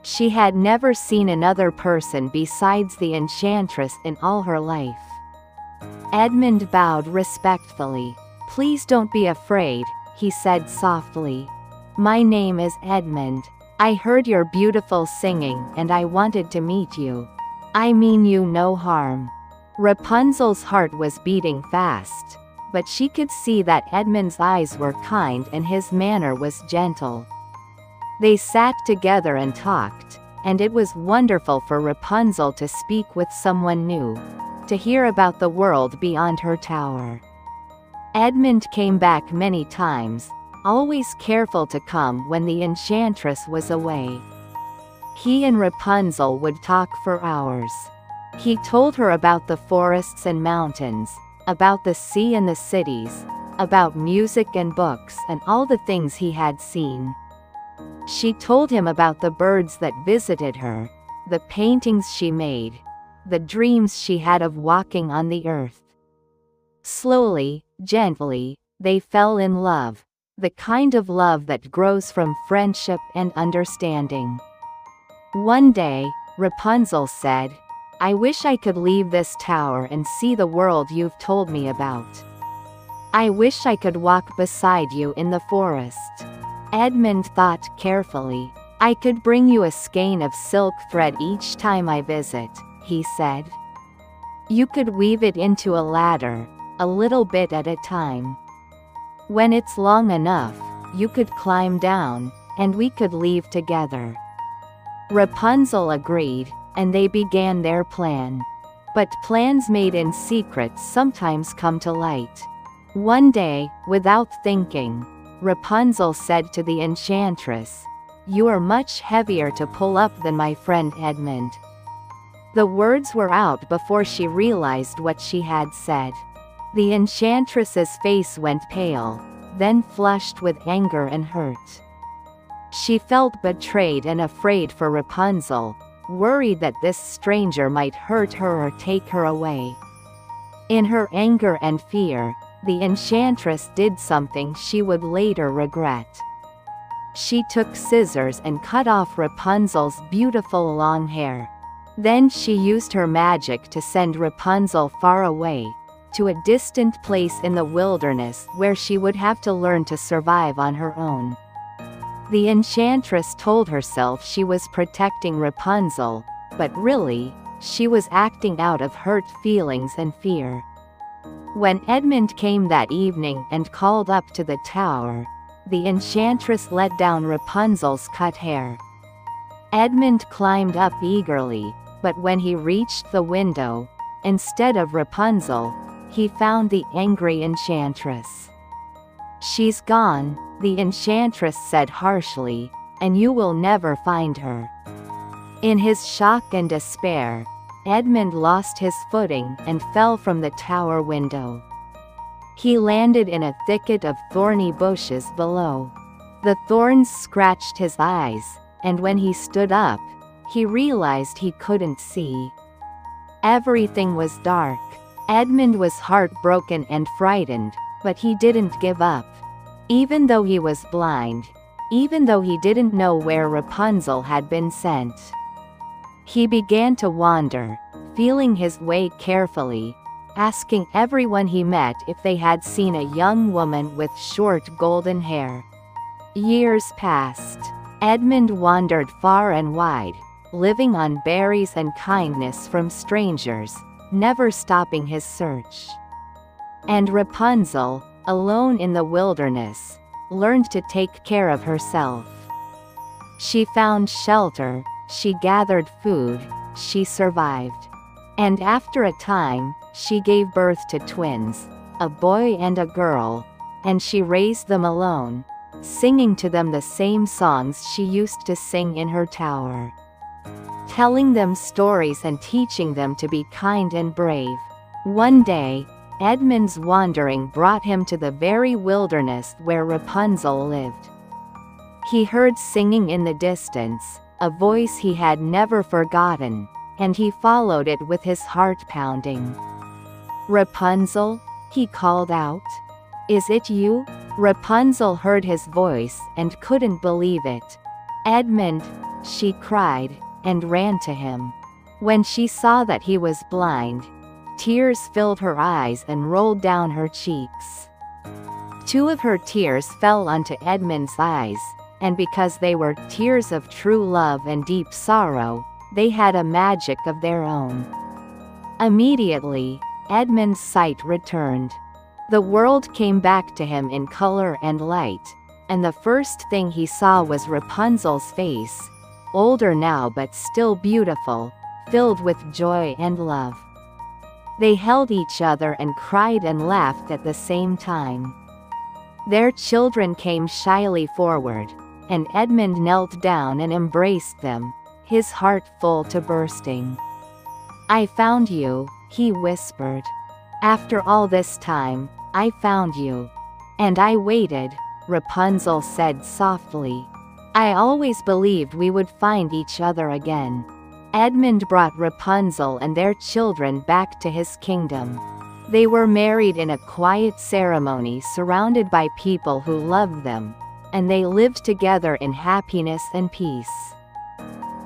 She had never seen another person besides the enchantress in all her life. Edmund bowed respectfully. "Please don't be afraid," he said softly. "My name is Edmund. I heard your beautiful singing and I wanted to meet you. I mean you no harm." Rapunzel's heart was beating fast, but she could see that Edmund's eyes were kind and his manner was gentle. They sat together and talked, and it was wonderful for Rapunzel to speak with someone new, to hear about the world beyond her tower. Edmund came back many times, always careful to come when the enchantress was away. He and Rapunzel would talk for hours. He told her about the forests and mountains, about the sea and the cities, about music and books and all the things he had seen. She told him about the birds that visited her, the paintings she made, the dreams she had of walking on the earth. Slowly, gently, they fell in love. The kind of love that grows from friendship and understanding. One day, Rapunzel said, "I wish I could leave this tower and see the world you've told me about. I wish I could walk beside you in the forest." Edmund thought carefully. "I could bring you a skein of silk thread each time I visit," he said. "You could weave it into a ladder, a little bit at a time. When it's long enough, you could climb down, and we could leave together." Rapunzel agreed, and they began their plan. But plans made in secret sometimes come to light. One day, without thinking, Rapunzel said to the enchantress, "You are much heavier to pull up than my friend Edmund." The words were out before she realized what she had said. The enchantress's face went pale, then flushed with anger and hurt. She felt betrayed and afraid for Rapunzel, worried that this stranger might hurt her or take her away. In her anger and fear, the enchantress did something she would later regret. She took scissors and cut off Rapunzel's beautiful long hair. Then she used her magic to send Rapunzel far away, to a distant place in the wilderness where she would have to learn to survive on her own. The enchantress told herself she was protecting Rapunzel, but really, she was acting out of hurt feelings and fear. When Edmund came that evening and called up to the tower, the enchantress let down Rapunzel's cut hair. Edmund climbed up eagerly, but when he reached the window, instead of Rapunzel, he found the angry enchantress. "She's gone," the enchantress said harshly, "and you will never find her." In his shock and despair, Edmund lost his footing and fell from the tower window. He landed in a thicket of thorny bushes below. The thorns scratched his eyes, and when he stood up, he realized he couldn't see. Everything was dark. Edmund was heartbroken and frightened, but he didn't give up. Even though he was blind, even though he didn't know where Rapunzel had been sent. He began to wander, feeling his way carefully, asking everyone he met if they had seen a young woman with short golden hair. Years passed. Edmund wandered far and wide, living on berries and kindness from strangers, never stopping his search. And Rapunzel, alone in the wilderness, learned to take care of herself. She found shelter, she gathered food, she survived. And after a time, she gave birth to twins, a boy and a girl, and she raised them alone, singing to them the same songs she used to sing in her tower. Telling them stories and teaching them to be kind and brave. One day, Edmund's wandering brought him to the very wilderness where Rapunzel lived. He heard singing in the distance, a voice he had never forgotten, and he followed it with his heart pounding. "Rapunzel?" he called out. "Is it you?" Rapunzel heard his voice and couldn't believe it. "Edmund," she cried, and ran to him. When she saw that he was blind, tears filled her eyes and rolled down her cheeks. Two of her tears fell onto Edmund's eyes, and because they were tears of true love and deep sorrow, they had a magic of their own. Immediately, Edmund's sight returned. The world came back to him in color and light, and the first thing he saw was Rapunzel's face, older now but still beautiful, filled with joy and love. They held each other and cried and laughed at the same time. Their children came shyly forward, and Edmund knelt down and embraced them, his heart full to bursting. "I found you," he whispered. "After all this time, I found you. And I waited," Rapunzel said softly. "I always believed we would find each other again." Edmund brought Rapunzel and their children back to his kingdom. They were married in a quiet ceremony surrounded by people who loved them, and they lived together in happiness and peace.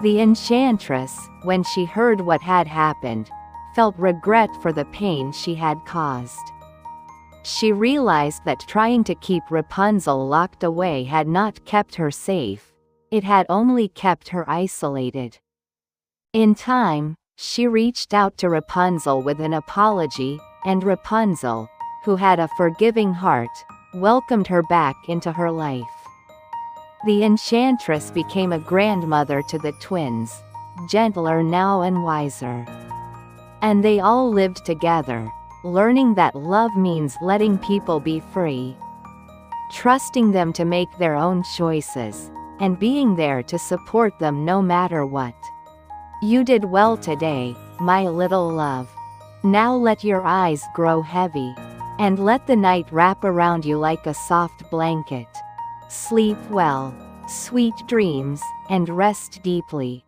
The enchantress, when she heard what had happened, felt regret for the pain she had caused. She realized that trying to keep Rapunzel locked away had not kept her safe, it had only kept her isolated. In time, she reached out to Rapunzel with an apology, and Rapunzel, who had a forgiving heart, welcomed her back into her life. The enchantress became a grandmother to the twins, gentler now and wiser. And they all lived together, learning that love means letting people be free, trusting them to make their own choices, and being there to support them no matter what. You did well today, my little love. Now let your eyes grow heavy. And let the night wrap around you like a soft blanket. Sleep well, sweet dreams, and rest deeply.